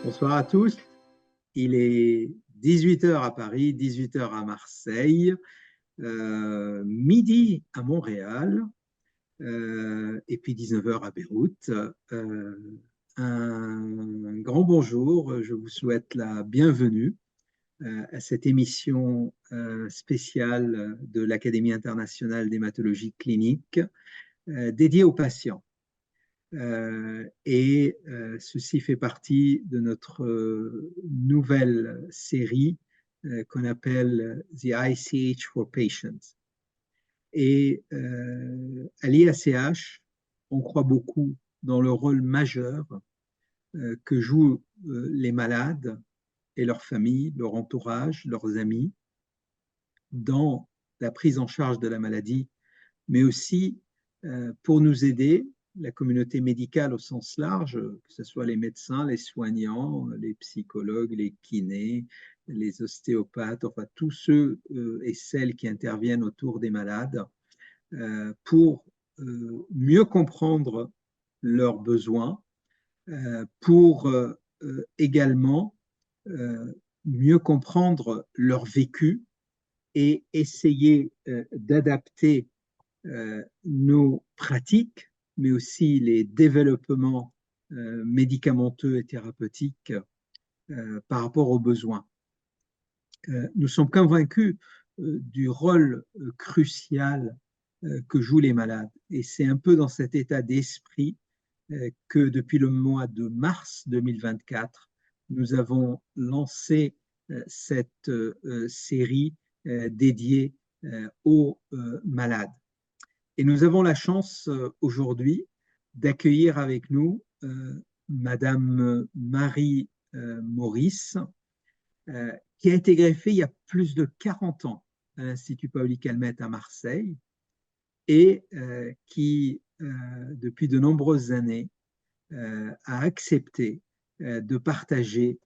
Bonsoir à tous. Il est 18 heures à Paris, 18 heures à Marseille, midi à Montréal, et puis 19 heures à Beyrouth. Un grand bonjour, je vous souhaite la bienvenue à cette émission spéciale de l'Académie internationale d'hématologie clinique dédiée aux patients. Ceci fait partie de notre nouvelle série qu'on appelle The ICH for Patients. Et à l'IACH, on croit beaucoup dans le rôle majeur que jouent les malades et leurs familles, leur entourage, leurs amis, dans la prise en charge de la maladie, mais aussi pour nous aider, la communauté médicale au sens large, que ce soit les médecins, les soignants, les psychologues, les kinés, les ostéopathes, enfin tous ceux et celles qui interviennent autour des malades, pour mieux comprendre leurs besoins, pour également mieux comprendre leur vécu et essayer d'adapter nos pratiques, mais aussi les développements médicamenteux et thérapeutiques par rapport aux besoins. Nous sommes convaincus du rôle crucial que jouent les malades. Et c'est un peu dans cet état d'esprit que depuis le mois de mars 2024, nous avons lancé cette série dédiée aux malades. Et nous avons la chance aujourd'hui d'accueillir avec nous Madame Marie Maurice, qui a été greffée il y a plus de 40 ans à l'Institut Paoli-Calmette à Marseille et qui, depuis de nombreuses années, a accepté de partager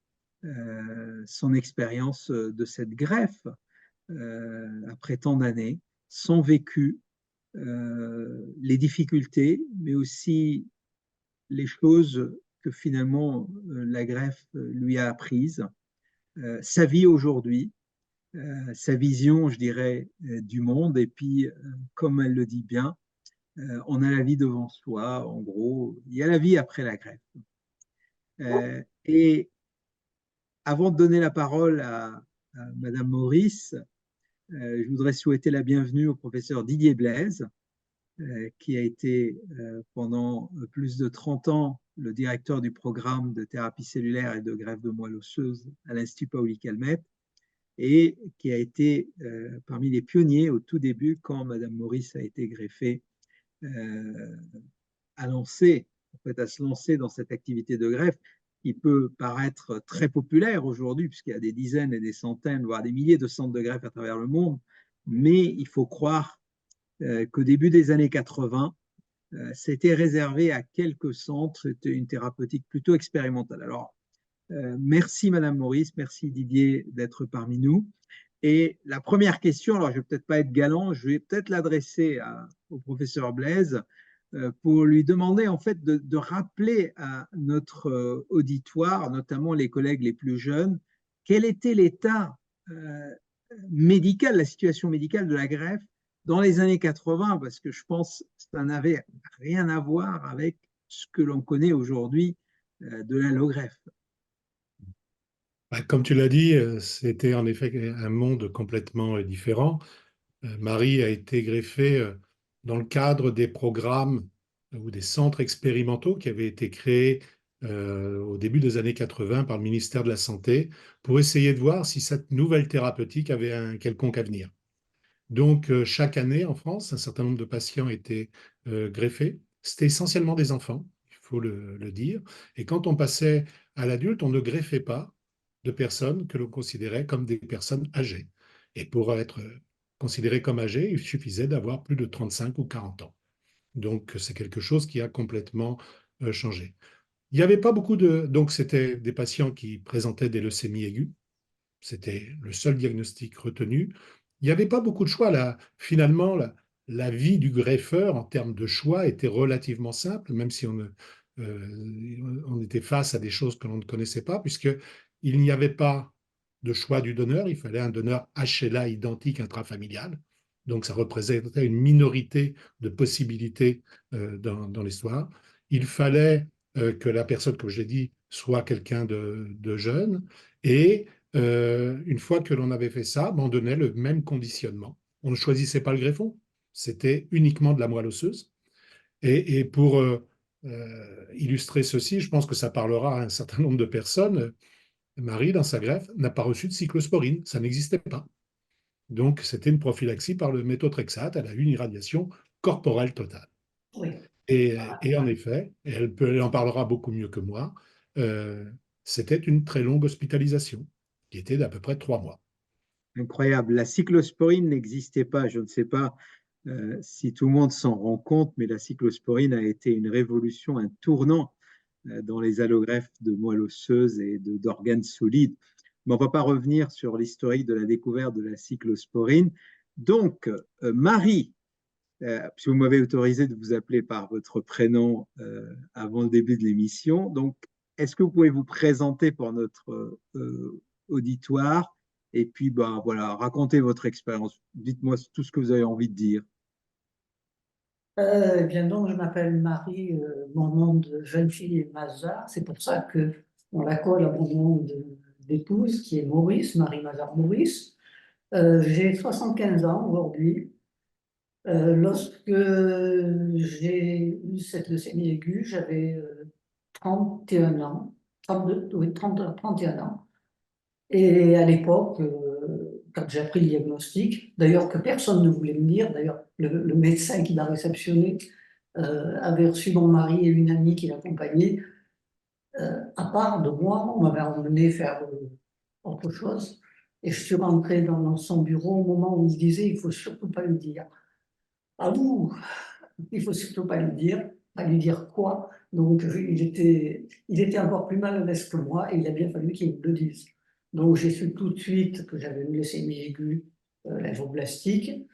son expérience de cette greffe après tant d'années, son vécu, les difficultés, mais aussi les choses que finalement la greffe lui a apprises, sa vie aujourd'hui, sa vision, je dirais, du monde. Et puis, comme elle le dit bien, on a la vie devant soi, en gros, il y a la vie après la greffe. Et avant de donner la parole à Madame Maurice, je voudrais souhaiter la bienvenue au professeur Didier Blaise, qui a été pendant plus de 30 ans le directeur du programme de thérapie cellulaire et de greffe de moelle osseuse à l'Institut Paoli-Calmette et qui a été parmi les pionniers au tout début quand Madame Maurice a été greffée à se lancer dans cette activité de greffe qui peut paraître très populaire aujourd'hui puisqu'il y a des dizaines et des centaines, voire des milliers de centres de greffe à travers le monde, mais il faut croire qu'au début des années 80, c'était réservé à quelques centres, c'était une thérapeutique plutôt expérimentale. Alors, merci Madame Maurice, merci Didier d'être parmi nous. Et la première question, alors je ne vais peut-être pas être galant, je vais peut-être l'adresser au professeur Blaise pour lui demander en fait de rappeler à notre auditoire, notamment les collègues les plus jeunes, quel était l'état médical, la situation médicale de la greffe dans les années 80, parce que je pense que ça n'avait rien à voir avec ce que l'on connaît aujourd'hui de l'allogreffe. Comme tu l'as dit, c'était en effet un monde complètement différent. Marie a été greffée dans le cadre des programmes ou des centres expérimentaux qui avaient été créés au début des années 80 par le ministère de la Santé pour essayer de voir si cette nouvelle thérapeutique avait un quelconque avenir. Donc, chaque année en France, un certain nombre de patients étaient greffés. C'était essentiellement des enfants, il faut le dire. Et quand on passait à l'adulte, on ne greffait pas de personnes que l'on considérait comme des personnes âgées. Et pour être considéré comme âgé, il suffisait d'avoir plus de 35 ou 40 ans. Donc, c'est quelque chose qui a complètement changé. Il n'y avait pas beaucoup de... Donc, c'était des patients qui présentaient des leucémies aiguës. C'était le seul diagnostic retenu. Il n'y avait pas beaucoup de choix. Là. Finalement, la vie du greffeur en termes de choix était relativement simple, même si on ne on était face à des choses que l'on ne connaissait pas, puisqu'il n'y avait pas de choix du donneur, il fallait un donneur HLA identique intrafamilial. Donc ça représentait une minorité de possibilités dans l'histoire. Il fallait que la personne, comme je l'ai dit, soit quelqu'un de jeune. Et une fois que l'on avait fait ça, on donnait le même conditionnement. On ne choisissait pas le greffon, c'était uniquement de la moelle osseuse. Et pour illustrer ceci, je pense que ça parlera à un certain nombre de personnes. Marie, dans sa greffe, n'a pas reçu de cyclosporine, ça n'existait pas. Donc, c'était une prophylaxie par le méthotrexate, elle a eu une irradiation corporelle totale. Oui. Et en effet, elle en parlera beaucoup mieux que moi, c'était une très longue hospitalisation, qui était d'à peu près 3 mois. Incroyable. La cyclosporine n'existait pas. Je ne sais pas si tout le monde s'en rend compte, mais la cyclosporine a été une révolution, un tournant dans les allogreffes de moelle osseuse et d'organes solides. Mais on ne va pas revenir sur l'historique de la découverte de la cyclosporine. Donc, Marie, si vous m'avez autorisé de vous appeler par votre prénom avant le début de l'émission, donc est-ce que vous pouvez vous présenter pour notre auditoire et puis bah, voilà, raconter votre expérience. Dites-moi tout ce que vous avez envie de dire. Eh bien donc, je m'appelle Marie, mon nom de jeune fille est Mazar, c'est pour ça que on la colle à mon nom d'épouse, qui est Maurice, Marie Mazar Maurice. J'ai 75 ans aujourd'hui. Lorsque j'ai eu cette leucémie aiguë, j'avais 31 ans, 32, oui, 30, 31 ans. Et à l'époque, quand j'ai appris le diagnostic, d'ailleurs que personne ne voulait me dire, d'ailleurs le médecin qui m'a réceptionné avait reçu mon mari et une amie qui l'accompagnait. À part de moi, on m'avait emmené faire autre chose. Et je suis rentrée dans son bureau au moment où il disait, il ne faut surtout pas le dire. Ah bon, il ne faut surtout pas lui dire. Pas lui dire quoi. Donc il était encore plus mal à l'aise que moi et il a bien fallu qu'il me le dise. Donc j'ai su tout de suite que j'avais une leucémie aiguë lymphoblastique,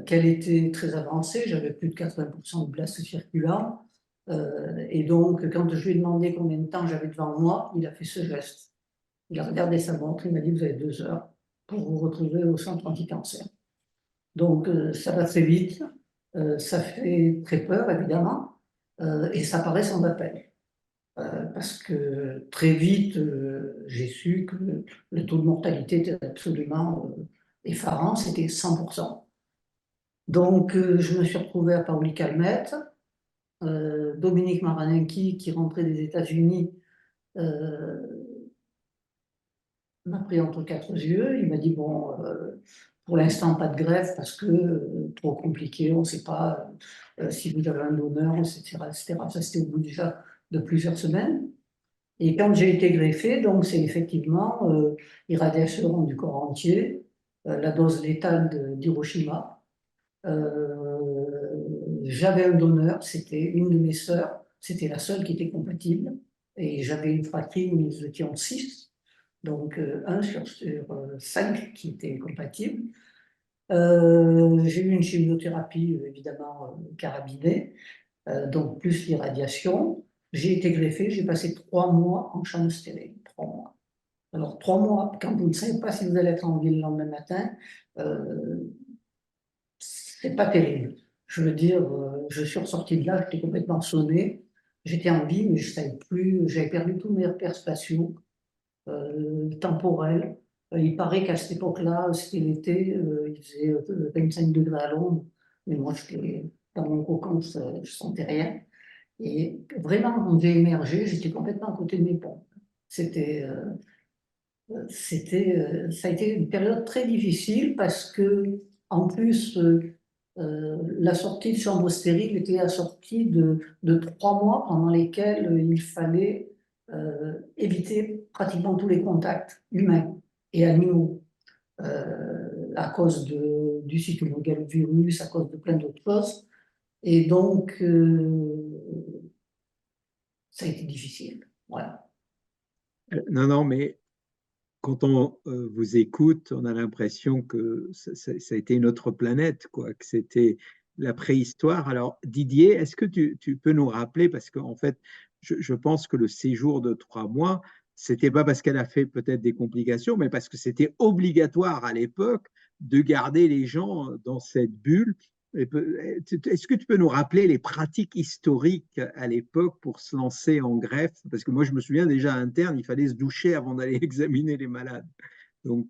qu'elle était très avancée, j'avais plus de 80% de blast circulaire. Et donc quand je lui ai demandé combien de temps j'avais devant moi, il a fait ce geste. Il a regardé sa montre, il m'a dit vous avez 2 heures pour vous retrouver au centre anti-cancer. Donc ça va très vite, ça fait très peur évidemment, et ça paraît sans appel. Parce que très vite, j'ai su que le taux de mortalité était absolument effarant, c'était 100%. Donc je me suis retrouvée à Paoli-Calmette, Dominique Maranenki, qui rentrait des États-Unis, m'a pris entre 4 yeux. Il m'a dit, bon, pour l'instant, pas de greffe parce que trop compliqué, on ne sait pas si vous avez un donneur, etc., etc. Ça, c'était au bout déjà de plusieurs semaines. Et quand j'ai été greffée, donc c'est effectivement irradiation du corps entier, la dose létale d'Hiroshima. J'avais un donneur, c'était une de mes sœurs, c'était la seule qui était compatible. Et j'avais une fratrie où nous étions 6, donc 1 sur 5 qui était compatible. J'ai eu une chimiothérapie évidemment carabinée, donc plus l'irradiation. J'ai été greffée, j'ai passé 3 mois en chambre stérile, 3 mois. Alors 3 mois, quand vous ne savez pas si vous allez être en vie le lendemain matin, c'est pas terrible. Je veux dire, je suis ressortie de là, j'étais complètement sonnée, j'étais en vie, mais je ne savais plus, j'avais perdu tous mes repères spatiaux, temporels. Il paraît qu'à cette époque-là, c'était l'été, il faisait 25 degrés à l'ombre, mais moi, j'étais dans mon cocon, je ne sentais rien. Et vraiment, quand j'ai émergé, j'étais complètement à côté de mes pompes. Ça a été une période très difficile parce que, en plus, la sortie de chambre stérile était assortie de 3 mois pendant lesquels il fallait éviter pratiquement tous les contacts humains et animaux à cause du cytomegalovirus, à cause de plein d'autres choses. Et donc, ça a été difficile. Voilà. Non, non, mais quand on vous écoute, on a l'impression que ça a été une autre planète, quoi, que c'était la préhistoire. Alors, Didier, est-ce que tu peux nous rappeler, parce qu'en fait, je pense que le séjour de 3 mois, c'était pas parce qu'elle a fait peut-être des complications, mais parce que c'était obligatoire à l'époque de garder les gens dans cette bulle. Est-ce que tu peux nous rappeler les pratiques historiques à l'époque pour se lancer en greffe? Parce que moi, je me souviens déjà interne, il fallait se doucher avant d'aller examiner les malades. Donc,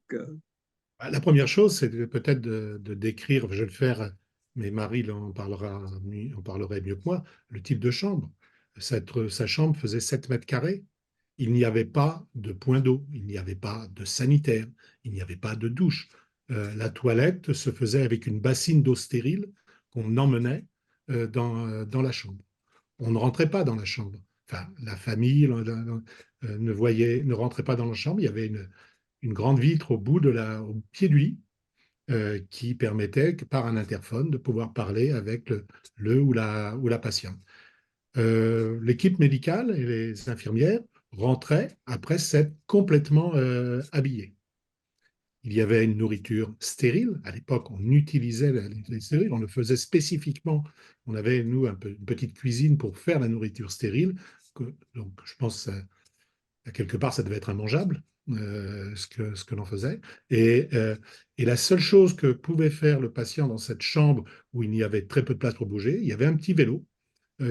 La première chose, c'est peut-être de décrire, je vais le faire, mais Marie en parlerait mieux que moi, le type de chambre. Sa chambre faisait 7 mètres carrés. Il n'y avait pas de point d'eau, il n'y avait pas de sanitaire, il n'y avait pas de douche. La toilette se faisait avec une bassine d'eau stérile qu'on emmenait dans la chambre. On ne rentrait pas dans la chambre. Enfin, la famille ne rentrait pas dans la chambre. Il y avait une grande vitre au pied du lit qui permettait, par un interphone, de pouvoir parler avec ou la patiente. L'équipe médicale et les infirmières rentraient après s'être complètement habillées. Il y avait une nourriture stérile. À l'époque, on utilisait les stériles, on le faisait spécifiquement. On avait, nous, une petite cuisine pour faire la nourriture stérile. Donc, je pense quelque part, ça devait être immangeable, ce que l'on faisait. Et la seule chose que pouvait faire le patient dans cette chambre où il y avait très peu de place pour bouger, il y avait un petit vélo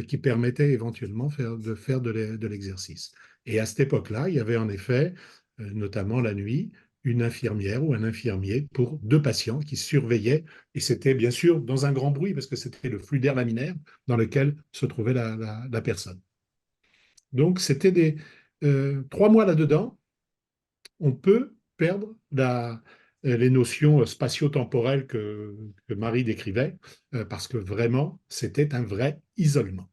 qui permettait éventuellement de faire de l'exercice. Et à cette époque-là, il y avait en effet, notamment la nuit, une infirmière ou un infirmier pour 2 patients qui surveillaient. Et c'était bien sûr dans un grand bruit parce que c'était le flux d'air laminaire dans lequel se trouvait la personne. Donc, c'était 3 mois là-dedans, on peut perdre les notions spatio-temporelles que Marie décrivait, parce que vraiment, c'était un vrai isolement.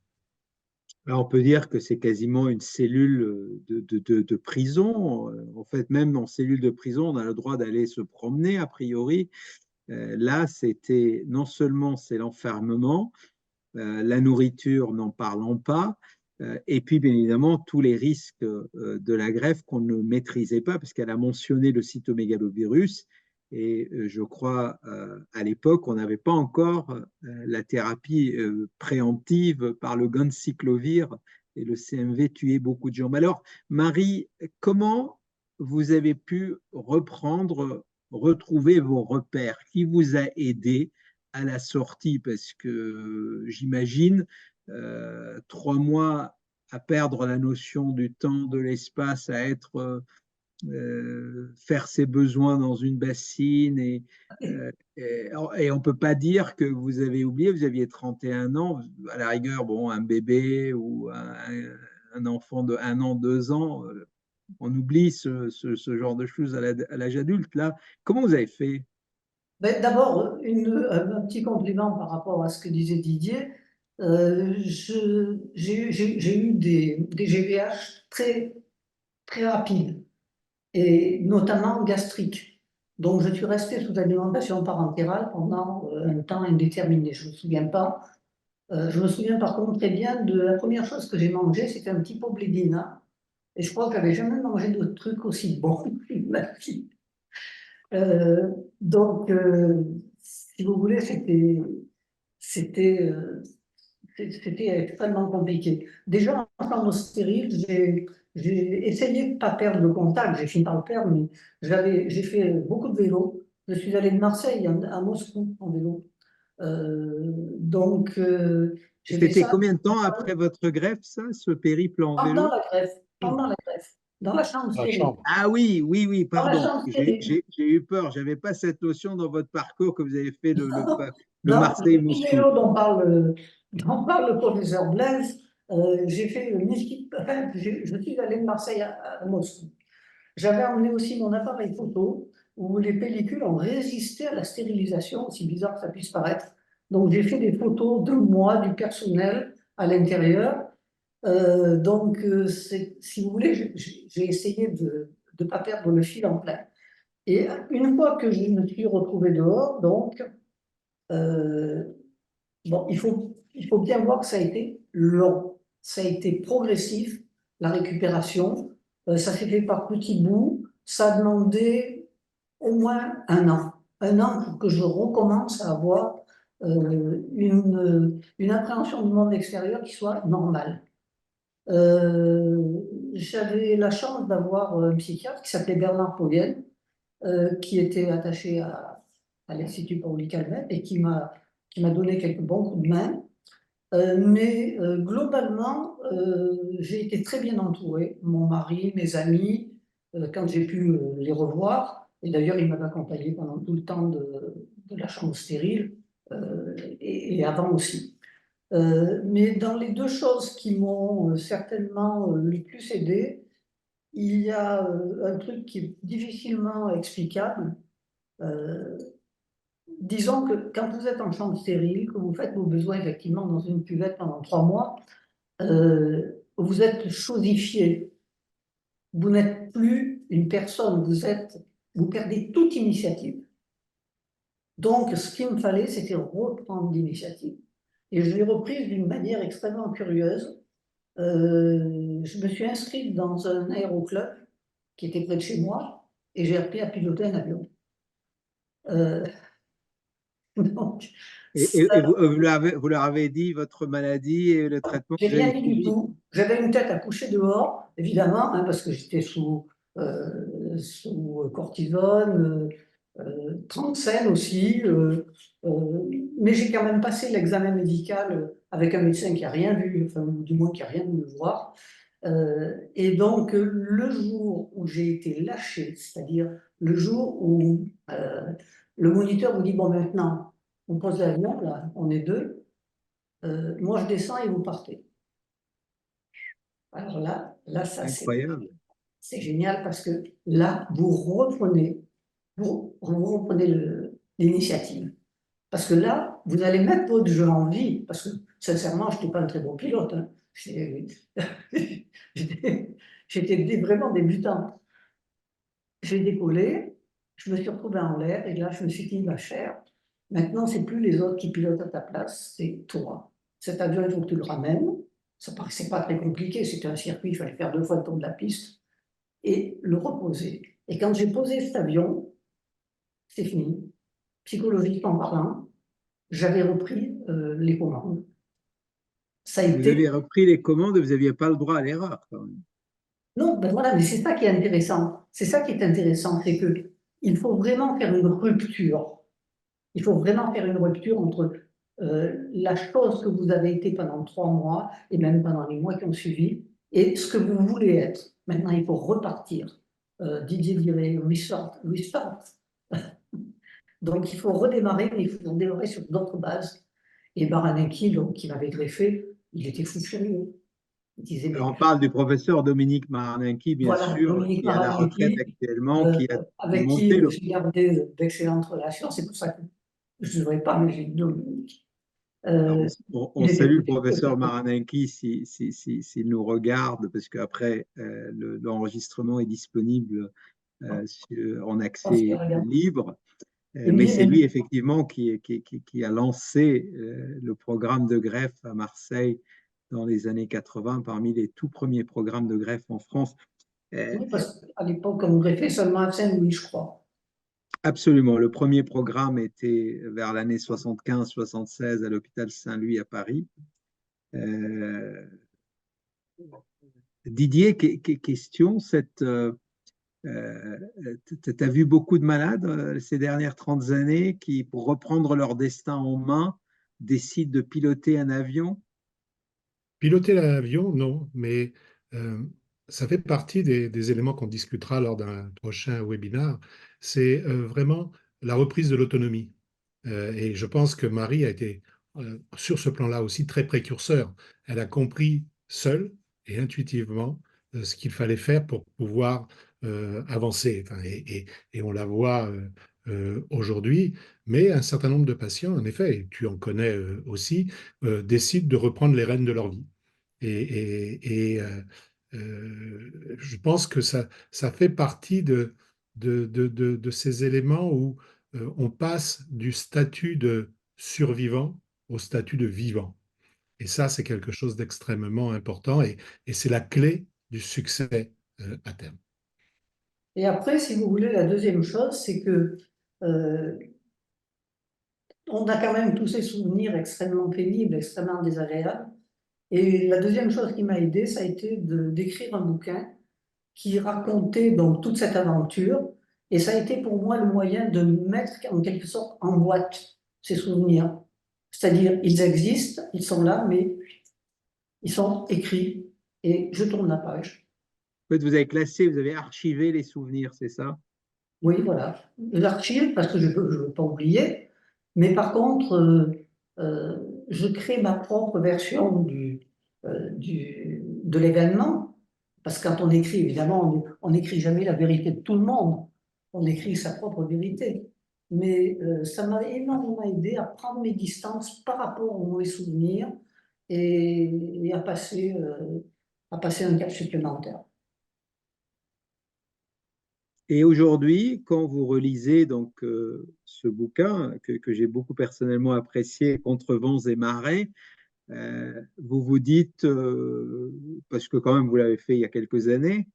on peut dire que c'est quasiment une cellule de prison. En fait, même en cellule de prison, on a le droit d'aller se promener, a priori. Là, c'était non seulement c'est l'enfermement, la nourriture, n'en parlons pas, et puis bien évidemment tous les risques de la greffe qu'on ne maîtrisait pas, parce qu'elle a mentionné le cytomégalovirus, et je crois à l'époque on n'avait pas encore la thérapie préemptive par le ganciclovir, et le CMV tuait beaucoup de gens. Mais alors, Marie, comment vous avez pu retrouver vos repères? Qui vous a aidé à la sortie? Parce que j'imagine 3 mois à perdre la notion du temps, de l'espace, à être faire ses besoins dans une bassine, et on ne peut pas dire que vous avez oublié, vous aviez 31 ans, à la rigueur, bon, un bébé ou un enfant de 1 an, 2 ans, on oublie ce genre de choses à l'âge adulte. Là, comment vous avez fait? Ben, d'abord, un petit compliment par rapport à ce que disait Didier. J'ai eu des GVH très, très rapides, et notamment gastriques. Donc, je suis restée sous alimentation parentérale pendant un temps indéterminé. Je ne me souviens pas. Je me souviens par contre très bien de la première chose que j'ai mangée, c'était un petit pot blédina. Et je crois que j'avais jamais mangé de truc aussi bon de ma vie. Euh, donc, si vous voulez, c'était, euh, c'était extrêmement compliqué. Déjà, en chambre stérile, j'ai essayé de ne pas perdre le contact. J'ai fini par le perdre, mais j'ai fait beaucoup de vélo. Je suis allée de Marseille à Moscou en vélo. Donc, j'ai fait C'était ça combien de temps après votre greffe, ça, ce périple en pendant vélo? la greffe, pendant la greffe, dans la chambre La stérile. chambre. Ah oui, oui, oui, Dans la pardon. chambre J'ai stérile. j'ai- j'ai eu peur. Je n'avais pas cette notion dans votre parcours que vous avez fait le Non, le petit Marseille-Moscou. vélo dont parle le professeur Blaise, j'ai fait le enfin, je suis allé de Marseille à Moscou. J'avais emmené aussi mon appareil photo où les pellicules ont résisté à la stérilisation, aussi bizarre que ça puisse paraître. Donc j'ai fait des photos de moi, du personnel à l'intérieur. Si vous voulez, j'ai essayé de ne pas perdre le fil en plein. Et une fois que je me suis retrouvée dehors, donc, euh, bon, il faut bien voir que ça a été long, ça a été progressif, la récupération. Ça s'est fait par petits bouts, ça a demandé au moins un an pour que je recommence à avoir une appréhension du monde extérieur qui soit normale. J'avais la chance d'avoir un psychiatre qui s'appelait Bernard Poggen, qui était attaché à l'Institut Pauli Calmette et qui m'a donné quelques bons coups de main. Mais globalement, j'ai été très bien entourée. Mon mari, mes amis, quand j'ai pu les revoir, et d'ailleurs, il m'avait accompagné pendant tout le temps de la chambre stérile, et avant aussi. Mais dans les deux choses qui m'ont certainement le plus aidé, il y a un truc qui est difficilement explicable. Euh, Disons que quand vous êtes en chambre stérile, que vous faites vos besoins effectivement dans une cuvette pendant 3 mois, vous êtes chosifié. Vous n'êtes plus une personne, vous perdez toute initiative. Donc, ce qu'il me fallait, c'était reprendre l'initiative. Et je l'ai reprise d'une manière extrêmement curieuse. Je me suis inscrite dans un aéroclub qui était près de chez moi et j'ai appris à piloter un avion. Donc, Et vous leur avez dit votre maladie et le traitement que j'ai vous avez rien dit du suivi? tout. J'avais une tête à coucher dehors, évidemment, hein, parce que j'étais sous cortisone, 37 aussi. Mais j'ai quand même passé l'examen médical avec un médecin qui n'a rien vu, enfin, ou du moins qui n'a rien voulu voir. Et donc, le jour où j'ai été lâché, c'est-à-dire le jour où le moniteur vous dit, bon, maintenant, on pose l'avion, là, on est deux, moi je descends et vous partez. Alors là ça Incroyable. c'est génial parce que là, vous reprenez l'initiative. Parce que là, vous allez mettre votre jeu en vie, parce que sincèrement, je n'étais pas un très bon pilote. Hein. J'étais vraiment débutant. J'ai décollé, je me suis retrouvée en l'air, et là, je me suis dit, ma chère, maintenant, c'est plus les autres qui pilotent à ta place, c'est toi. Cet avion, il faut que tu le ramènes. Ça paraissait pas très compliqué, c'était un circuit, il fallait faire 2 fois le tour de la piste, et le reposer. Et quand j'ai posé cet avion, c'est fini. Psychologiquement parlant, j'avais repris les commandes. Ça a Vous été... avez repris les commandes, vous n'aviez pas le droit à l'erreur quand même. Non, ben voilà, mais c'est ça qui est intéressant. C'est ça qui est intéressant, c'est que il faut vraiment faire une rupture. Il faut vraiment faire une rupture entre la chose que vous avez été pendant 3 mois et même pendant les mois qui ont suivi et ce que vous voulez être. Maintenant, il faut repartir. Didier dirait restart, restart. Donc, il faut redémarrer, mais il faut redémarrer sur d'autres bases. Et Baranaki, donc, qui m'avait greffé, il était fou furieux. Il disait, mais Alors, on parle du professeur Dominique Maranenki, bien voilà, sûr, Dominique qui est à la retraite Baranaki, actuellement, qui a avec monté qui le... j'ai gardé d'excellentes relations. C'est pour ça que je ne devrais pas, mais j'ai dit Dominique. Alors, on Il était salue le fou professeur furieux. Maranenki s'il nous regarde, parce qu'après, l'enregistrement est disponible en accès libre. Mais c'est lui, effectivement, qui a lancé le programme de greffe à Marseille dans les années 80, parmi les tout premiers programmes de greffe en France. Oui, parce qu'à l'époque, on greffait seulement à Saint-Louis, je crois. Absolument. Le premier programme était vers l'année 75-76 à l'hôpital Saint-Louis à Paris. Didier, question, tu as vu beaucoup de malades ces dernières 30 années qui, pour reprendre leur destin en main, décident de piloter un avion? Piloter l'avion, non, mais euh, ça fait partie des éléments qu'on discutera lors d'un prochain webinaire. C'est vraiment la reprise de l'autonomie. Et je pense que Marie a été, sur ce plan-là aussi, très précurseur. Elle a compris seule et intuitivement ce qu'il fallait faire pour pouvoir avancer. Enfin, et on la voit aujourd'hui. Mais un certain nombre de patients, en effet, et tu en connais aussi, décident de reprendre les rênes de leur vie. Je pense que ça fait partie de ces éléments où on passe du statut de survivant au statut de vivant. Et ça, c'est quelque chose d'extrêmement important et c'est la clé du succès à terme. Et après, si vous voulez, la deuxième chose, c'est que euh, on a quand même tous ces souvenirs extrêmement pénibles, extrêmement désagréables. Et la deuxième chose qui m'a aidé, ça a été d'écrire un bouquin qui racontait donc toute cette aventure. Et ça a été pour moi le moyen de mettre en quelque sorte en boîte ces souvenirs. C'est-à-dire, ils existent, ils sont là, mais ils sont écrits et je tourne la page. En fait, vous avez classé, vous avez archivé les souvenirs, c'est ça? Oui, voilà. L'archive, parce que je ne veux pas oublier, mais par contre, euh, je crée ma propre version de l'événement, parce que quand on écrit, évidemment, on n'écrit jamais la vérité de tout le monde, on écrit sa propre vérité. Mais ça m'a énormément aidé à prendre mes distances par rapport aux mauvais souvenirs et à passer un cap supplémentaire. Et aujourd'hui, quand vous relisez donc ce bouquin que j'ai beaucoup personnellement apprécié, Contre vents et marées, vous vous dites, parce que quand même vous l'avez fait il y a quelques années,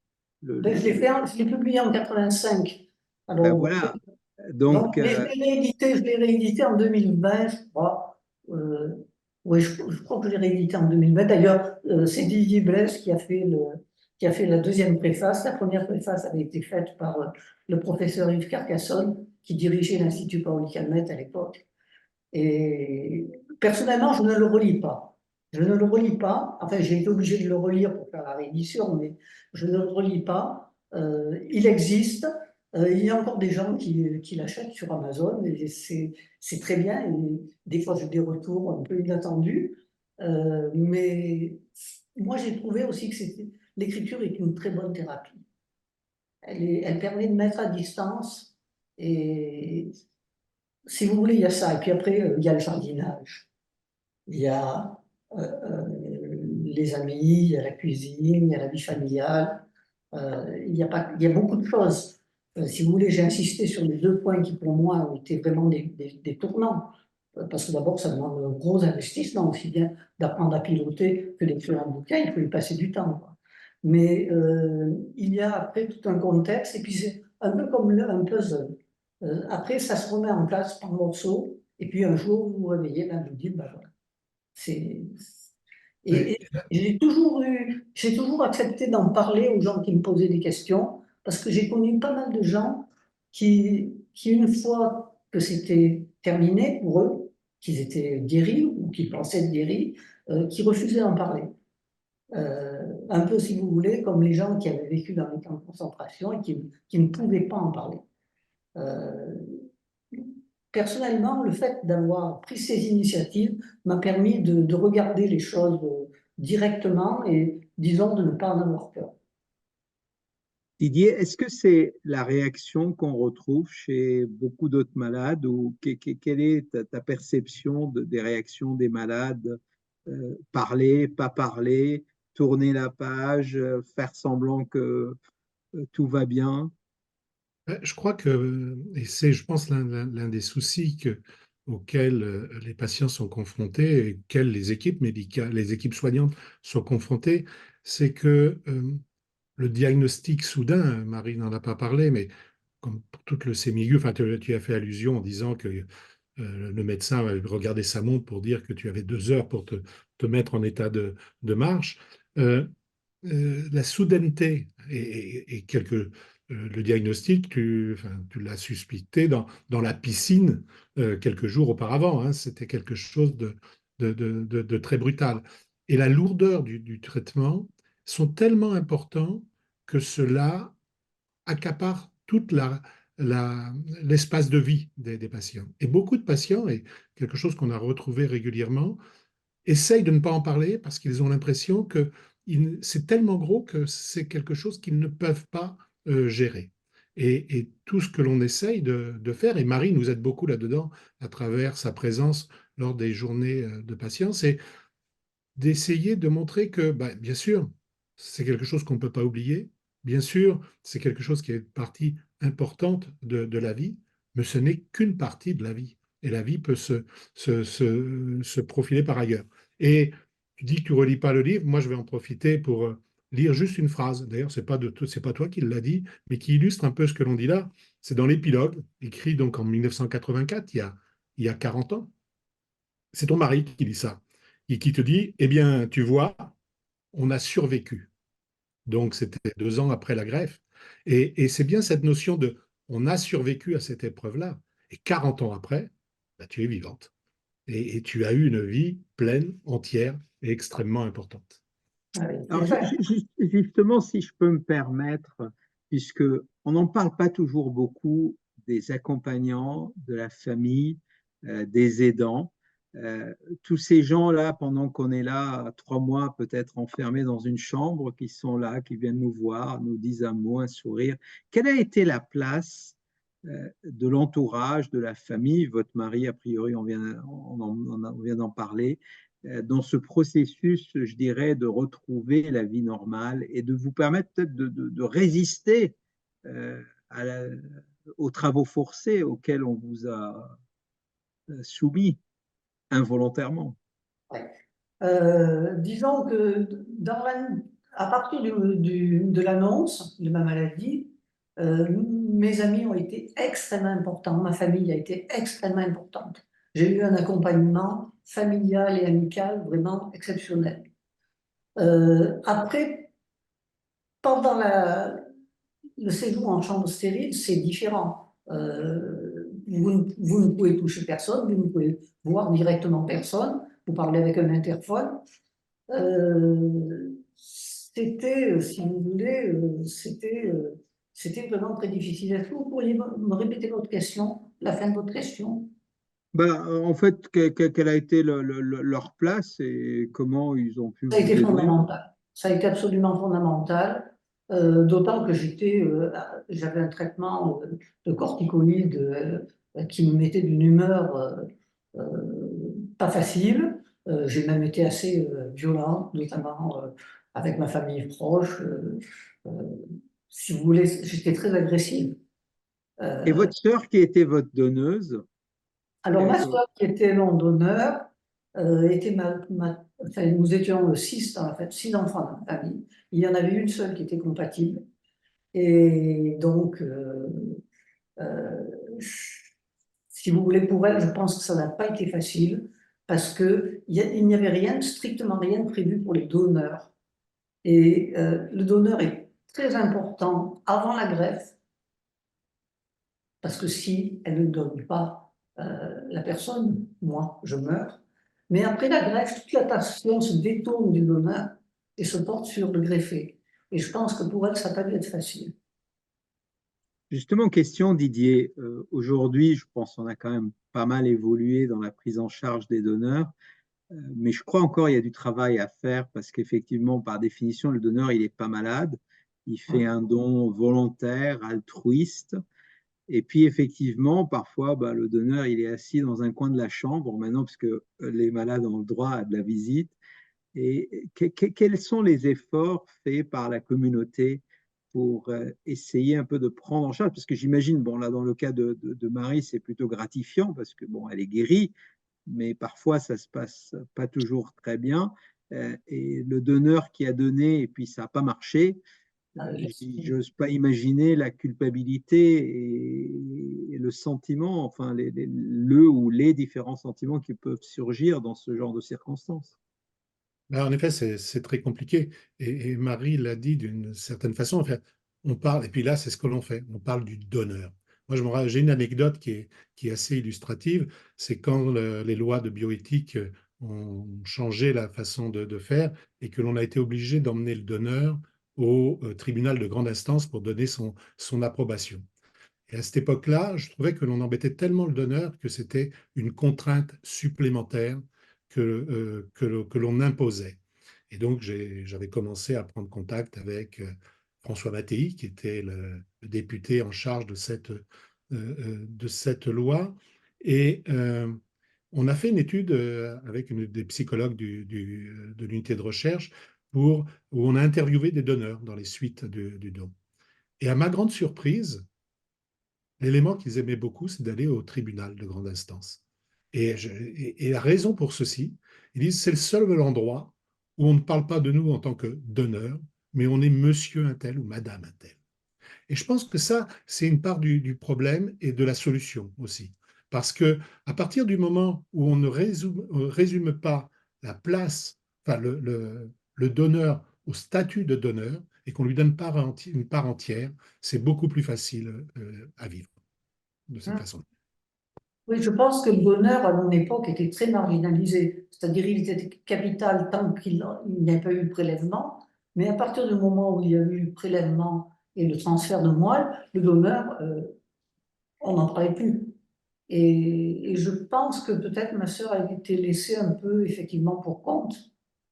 Ben, je l'ai publié en 85. ben Alors, voilà. donc, Donc, mais je l'ai réédité en 2020, je crois. Oui, je crois que je l'ai réédité en 2020. D'ailleurs, c'est Didier Blaise qui a fait la deuxième préface. La première préface avait été faite par le professeur Yves Carcassonne, qui dirigeait l'Institut Paoli Calmette à l'époque. Et personnellement, je ne le relis pas. Je ne le relis pas. Enfin, j'ai été obligé de le relire pour faire la réédition, mais je ne le relis pas. Il existe. Il y a encore des gens qui l'achètent sur Amazon et c'est très bien. Et des fois, j'ai des retours un peu inattendus. Mais moi, j'ai trouvé aussi que l'écriture est une très bonne thérapie. Elle permet de mettre à distance et si vous voulez, il y a ça. Et puis après, il y a le jardinage. Il y a les amis, il y a la cuisine, il y a la vie familiale. Il y a beaucoup de choses. Si vous voulez, j'ai insisté sur les deux points qui, pour moi, ont été vraiment des tournants. Parce que d'abord, ça demande un gros investissement, aussi bien d'apprendre à piloter que d'écrire un bouquin, il faut y passer du temps, quoi. Mais il y a après tout un contexte, et puis c'est un peu comme un puzzle. Après, ça se remet en place par morceaux, et puis un jour, vous vous réveillez, ben, vous dites, ben voilà. C'est... Et Et j'ai toujours accepté d'en parler aux gens qui me posaient des questions, parce que j'ai connu pas mal de gens qui une fois que c'était terminé pour eux, qu'ils étaient guéris ou qu'ils pensaient être guéris, qui refusaient d'en parler. Un peu, si vous voulez, comme les gens qui avaient vécu dans les camps de concentration et qui ne pouvaient pas en parler. Euh, Personnellement, le fait d'avoir pris ces initiatives m'a permis de regarder les choses directement et, disons, de ne pas en avoir peur. Didier, est-ce que c'est la réaction qu'on retrouve chez beaucoup d'autres malades ou quelle est ta perception des réactions des malades? Parler, pas parler, tourner la page, faire semblant que tout va bien? je crois que, et c'est, je pense, l'un des soucis auxquels les patients sont confrontés et auxquels les équipes médicales, les équipes soignantes sont confrontées, c'est que le diagnostic soudain, Marie n'en a pas parlé, mais comme pour toute leucémie aiguë, enfin, tu as fait allusion en disant que le médecin avait regardé sa montre pour dire que tu avais 2 heures pour te mettre en état de marche. Euh, la soudaineté et le diagnostic, enfin, tu l'as suspecté dans la piscine quelques jours auparavant. Hein, c'était quelque chose de très brutal. Et la lourdeur du traitement sont tellement importants que cela accapare toute l'espace de vie des patients. Et beaucoup de patients, et quelque chose qu'on a retrouvé régulièrement, essayent de ne pas en parler parce qu'ils ont l'impression que c'est tellement gros que c'est quelque chose qu'ils ne peuvent pas gérer. Et tout ce que l'on essaye de faire, et Marie nous aide beaucoup là-dedans à travers sa présence lors des journées de patients, c'est d'essayer de montrer que, bah, bien sûr, c'est quelque chose qu'on ne peut pas oublier, bien sûr, c'est quelque chose qui est partie importante de la vie, mais ce n'est qu'une partie de la vie. Et la vie peut se profiler par ailleurs. Et tu dis que tu ne relis pas le livre, moi je vais en profiter pour lire juste une phrase. D'ailleurs, c'est pas toi qui l'as dit, mais qui illustre un peu ce que l'on dit là. C'est dans l'épilogue, écrit donc en 1984, il y a 40 ans. C'est ton mari qui dit ça. qui te dit, eh bien, tu vois, on a survécu. Donc, c'était 2 ans après la greffe. Et c'est bien cette notion de on a survécu à cette épreuve-là. Et 40 ans après, bah, tu es vivante. Et tu as eu une vie pleine, entière et extrêmement importante. Ah oui, Alors, c'est ça. justement, si je peux me permettre, puisque on n'en parle pas toujours beaucoup des accompagnants, de la famille, des aidants, euh, tous ces gens-là, pendant qu'on est là 3 mois, peut-être enfermés dans une chambre, qui sont là, qui viennent nous voir, nous disent un mot, un sourire. Quelle a été la place de l'entourage, de la famille, votre mari, a priori, on vient d'en parler, dans ce processus, je dirais, de retrouver la vie normale et de vous permettre peut-être de résister euh, à aux travaux forcés auxquels on vous a soumis involontairement. Ouais. Disons que à partir de l'annonce de ma maladie, mes amis ont été extrêmement importants, ma famille a été extrêmement importante. J'ai eu un accompagnement familial et amical vraiment exceptionnel. Après, pendant le séjour en chambre stérile, c'est différent. Vous ne pouvez toucher personne, vous ne pouvez voir directement personne, vous parlez avec un interphone. C'était, si vous voulez, c'était vraiment très difficile. Est-ce que vous pourriez me répéter votre question, la fin de votre question? Ben, en fait, quelle a été leur place et comment ils ont pu Ça a été vous aider? fondamental. Ça a été absolument fondamental, d'autant que j'avais un traitement de corticoïdes qui me mettait d'une humeur pas facile. J'ai même été assez violente, notamment avec ma famille proche. Euh, si vous voulez, j'étais très agressive. Et Euh, votre sœur, qui était votre donneuse, alors, ma soeur, qui était mon donneur, était enfin, nous étions six dans la famille, six enfants dans la famille. Il y en avait une seule qui était compatible. Et donc, euh, si vous voulez, pour elle, je pense que ça n'a pas été facile parce il n'y avait rien, strictement rien de prévu pour les donneurs. Et le donneur est très important avant la greffe parce que si elle ne donne pas la personne, moi, je meurs. Mais après la greffe, toute l'attention se détourne du donneur et se porte sur le greffé. Et je pense que pour elle, ça n'a pas dû être facile. justement, question Didier, aujourd'hui, je pense qu'on a quand même pas mal évolué dans la prise en charge des donneurs, mais je crois encore il y a du travail à faire parce qu'effectivement, par définition, le donneur, il n'est pas malade, il fait un don volontaire, altruiste, et puis effectivement, parfois, bah, le donneur, il est assis dans un coin de la chambre maintenant, parce que les malades ont le droit à de la visite. Et quels sont les efforts faits par la communauté pour essayer un peu de prendre en charge? Parce que j'imagine, bon, là, dans le cas de Marie, c'est plutôt gratifiant parce que, bon, elle est guérie, mais parfois, ça se passe pas toujours très bien. Et le donneur qui a donné et puis ça n'a pas marché, j'ose pas imaginer la culpabilité et le sentiment, enfin, le ou les différents sentiments qui peuvent surgir dans ce genre de circonstances. Là, en effet, c'est très compliqué. Et Marie l'a dit d'une certaine façon. Enfin, on parle, et puis là, c'est ce que l'on fait. On parle du donneur. Moi, j'ai une anecdote qui est assez illustrative. C'est quand les lois de bioéthique ont changé la façon de faire et que l'on a été obligé d'emmener le donneur au tribunal de grande instance pour donner son approbation. Et à cette époque-là, je trouvais que l'on embêtait tellement le donneur que c'était une contrainte supplémentaire que l'on imposait. Et donc, j'avais commencé à prendre contact avec François Mattei, qui était le député en charge de cette loi. Et on a fait une étude avec des psychologues de l'unité de recherche où on a interviewé des donneurs dans les suites du don. Et à ma grande surprise, l'élément qu'ils aimaient beaucoup, c'est d'aller au tribunal de grande instance. Et la raison pour ceci, ils disent c'est le seul endroit où on ne parle pas de nous en tant que donneur, mais on est monsieur un tel ou madame un tel. Et je pense que ça, c'est une part du problème et de la solution aussi. Parce que à partir du moment où on ne résume pas la place, enfin le donneur au statut de donneur et qu'on lui donne une part entière, c'est beaucoup plus facile à vivre de cette Hein. façon. Oui, je pense que le donneur, à mon époque, était très marginalisé. C'est-à-dire, il était capital tant qu'il n'y a pas eu le prélèvement. Mais à partir du moment où il y a eu le prélèvement et le transfert de moelle, le donneur, on n'en parlait plus. Et je pense que peut-être ma sœur a été laissée un peu, effectivement, pour compte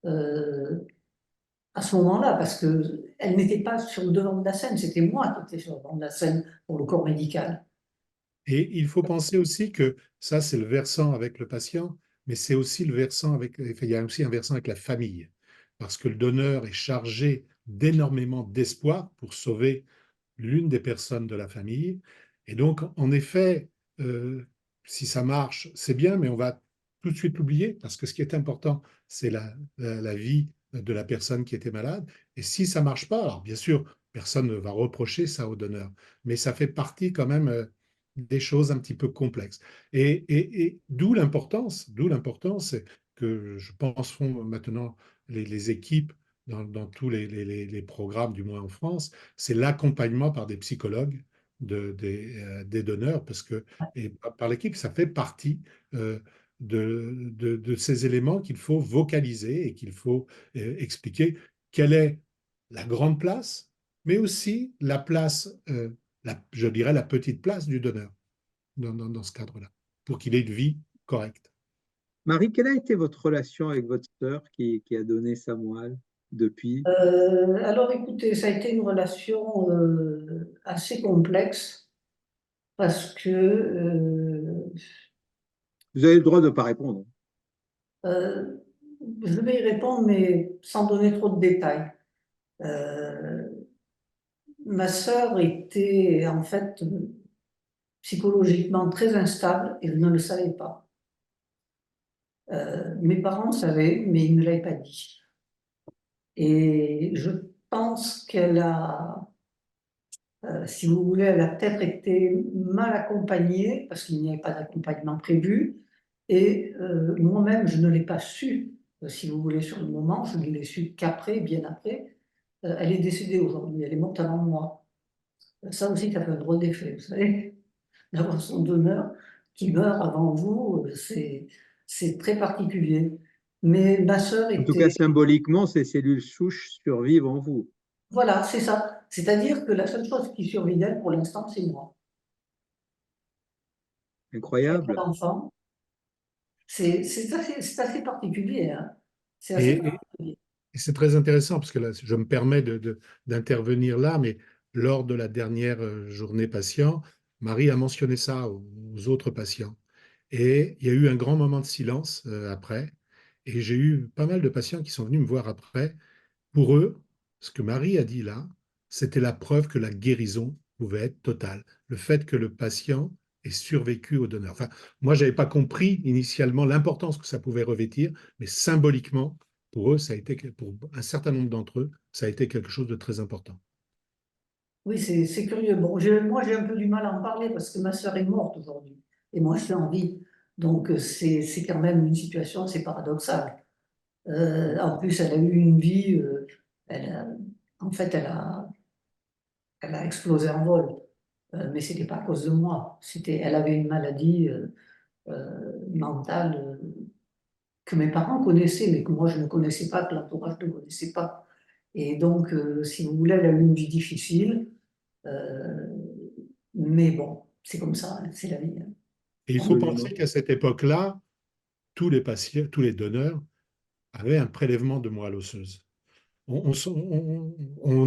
euh, à ce moment-là, parce qu'elle n'était pas sur le devant de la scène, c'était moi qui étais sur le devant de la scène pour le corps médical. Et il faut penser aussi que ça, c'est le versant avec le patient, mais c'est aussi le versant avec, enfin, il y a aussi un versant avec la famille, parce que le donneur est chargé d'énormément d'espoir pour sauver l'une des personnes de la famille. Et donc, en effet, si ça marche, c'est bien, mais on va tout de suite l'oublier, parce que ce qui est important, c'est la vie de la personne qui était malade. Et si ça marche pas, alors bien sûr, personne ne va reprocher ça au donneur, mais ça fait partie quand même des choses un petit peu complexes. Et d'où l'importance que je pense font maintenant les équipes dans tous les programmes, du moins en France, c'est l'accompagnement par des psychologues des donneurs, parce que et par l'équipe, ça fait partie de ces éléments qu'il faut vocaliser et qu'il faut expliquer quelle est la grande place, mais aussi la place, je dirais la petite place du donneur dans ce cadre-là, pour qu'il ait une vie correcte. Marie, quelle a été votre relation avec votre sœur qui a donné sa moelle depuis? Alors écoutez, ça a été une relation assez complexe parce que Vous avez le droit de ne pas répondre. euh, je vais y répondre, mais sans donner trop de détails. Euh, Ma sœur était en fait psychologiquement très instable et je ne le savais pas. Mes parents savaient, mais ils ne l'avaient pas dit. Et je pense qu'elle a, si vous voulez, elle a peut-être été mal accompagnée parce qu'il n'y avait pas d'accompagnement prévu. Et moi-même, je ne l'ai pas su, si vous voulez, sur le moment. Je ne l'ai su qu'après, bien après. Elle est décédée aujourd'hui. Elle est morte avant moi. Ça aussi, ça fait un drôle d'effet, vous savez, d'avoir son donneur qui meurt avant vous, c'est très particulier. Mais ma sœur En tout cas, était, symboliquement, ces cellules souches survivent en vous. voilà, c'est ça. C'est-à-dire que la seule chose qui survit d'elle pour l'instant, c'est moi. Elle a pas Incroyable. d'enfant. C'est assez particulier, hein. C'est assez Et, et- particulier. et c'est très intéressant, parce que là, je me permets d'intervenir là, mais lors de la dernière journée patient, Marie a mentionné ça aux autres patients. Et il y a eu un grand moment de silence après. Et j'ai eu pas mal de patients qui sont venus me voir après. Pour eux, ce que Marie a dit là, c'était la preuve que la guérison pouvait être totale. Le fait que le patient ait survécu au donneur. Enfin, moi, je n'avais pas compris initialement l'importance que ça pouvait revêtir, mais symboliquement, pour eux, ça a été, pour un certain nombre d'entre eux, ça a été quelque chose de très important. Oui, c'est curieux. Bon, moi, j'ai un peu du mal à en parler parce que ma sœur est morte aujourd'hui et moi, je suis en vie. Donc, c'est quand même une situation assez paradoxale. En plus, elle a eu une vie, elle a- en fait, elle a explosé en vol. Mais ce n'était pas à cause de moi. Elle avait une maladie mentale que mes parents connaissaient, mais que moi, je ne connaissais pas, que l'entourage ne connaissait pas. Et donc, si vous voulez, elle a eu une vie difficile. Euh, mais bon, c'est comme ça, hein, c'est la vie, hein. Et il faut penser qu'à cette époque-là, tous les patients, tous les donneurs avaient un prélèvement de moelle osseuse. On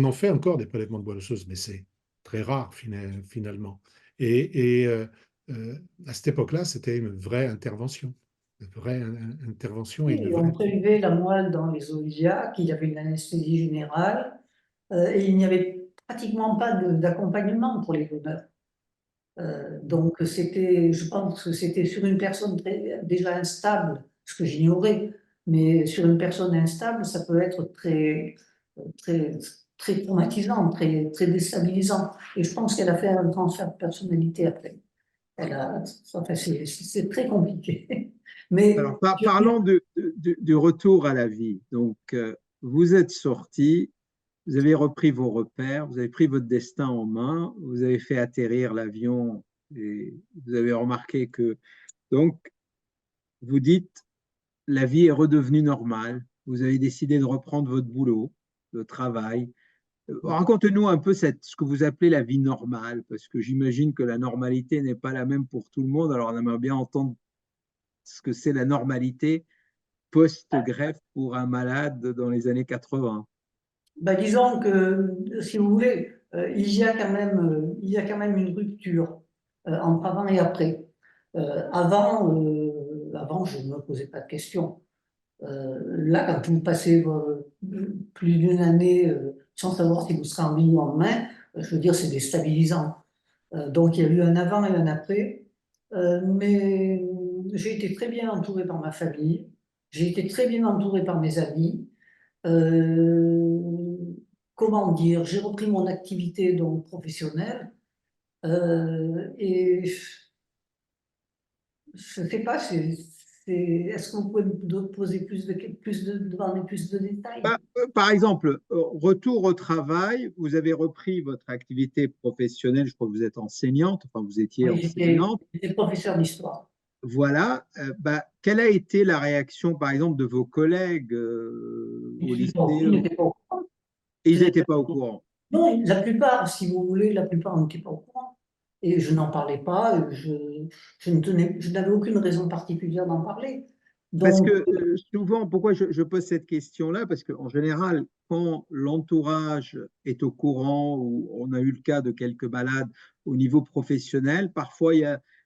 en fait encore des prélèvements de moelle osseuse, mais c'est très rare finalement. Et à cette époque-là, c'était une vraie intervention et une Et on vraie. prélevait la moelle dans les os iliaques, il y avait une anesthésie générale, et il n'y avait pratiquement pas d'accompagnement pour les donneurs. Donc, je pense que c'était sur une personne déjà instable, ce que j'ignorais, mais sur une personne instable, ça peut être très, très traumatisant, très déstabilisant. Et je pense qu'elle a fait un transfert de personnalité après. Enfin, c'est très compliqué. Mais Alors, parlons du retour à la vie. Donc, vous êtes sorti, vous avez repris vos repères, vous avez pris votre destin en main, vous avez fait atterrir l'avion et vous avez remarqué que, donc, vous dites, la vie est redevenue normale, vous avez décidé de reprendre votre boulot, le travail. Racontez-nous un peu ce que vous appelez la vie normale, parce que j'imagine que la normalité n'est pas la même pour tout le monde. Alors, on aimerait bien entendre ce que c'est la normalité post-greffe pour un malade dans les années 80. ben, disons que, si vous voulez, il y a quand même une rupture entre avant et après. Avant, je ne me posais pas de questions. Là, quand vous passez plus d'une année sans savoir si vous serez en vie ou en main, je veux dire, c'est déstabilisant. Donc, il y a eu un avant et un après. Mais j'ai été très bien entourée par ma famille. J'ai été très bien entourée par mes amis. Euh, Comment dire, j'ai repris mon activité donc professionnelle et je ne sais pas, est-ce que vous pouvez me poser demander plus de détails? Par exemple, retour au travail, vous avez repris votre activité professionnelle, je crois que vous êtes enseignante, enfin vous étiez Oui, enseignante. j'étais professeur d'histoire. Voilà. Quelle a été la réaction, par exemple, de vos collègues au lycée? Ils n'étaient pas au courant. Ils n'étaient pas au courant. Non, la plupart, si vous voulez, la plupart n'étaient pas au courant. Et je n'en parlais pas, je n'avais aucune raison particulière d'en parler. Parce Donc, que souvent, pourquoi je pose cette question-là? Parce qu'en général, quand l'entourage est au courant, ou on a eu le cas de quelques malades au niveau professionnel, parfois il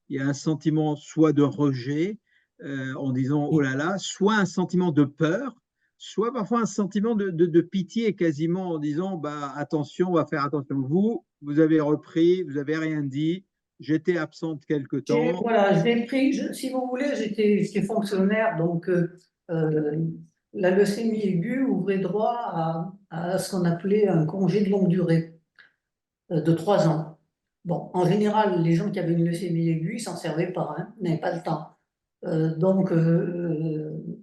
y a un sentiment soit de rejet en disant oh là là, soit un sentiment de peur, soit parfois un sentiment de pitié quasiment en disant bah, attention, on va faire attention. Vous avez repris, vous n'avez rien dit, j'étais absente quelque temps. voilà, j'ai pris, si vous voulez, j'étais fonctionnaire, donc euh, la leucémie aiguë ouvrait droit à ce qu'on appelait un congé de longue durée de 3 ans. Bon, en général, les gens qui avaient une leucémie aiguë, ils s'en servaient pas, hein, ils n'avaient pas le temps.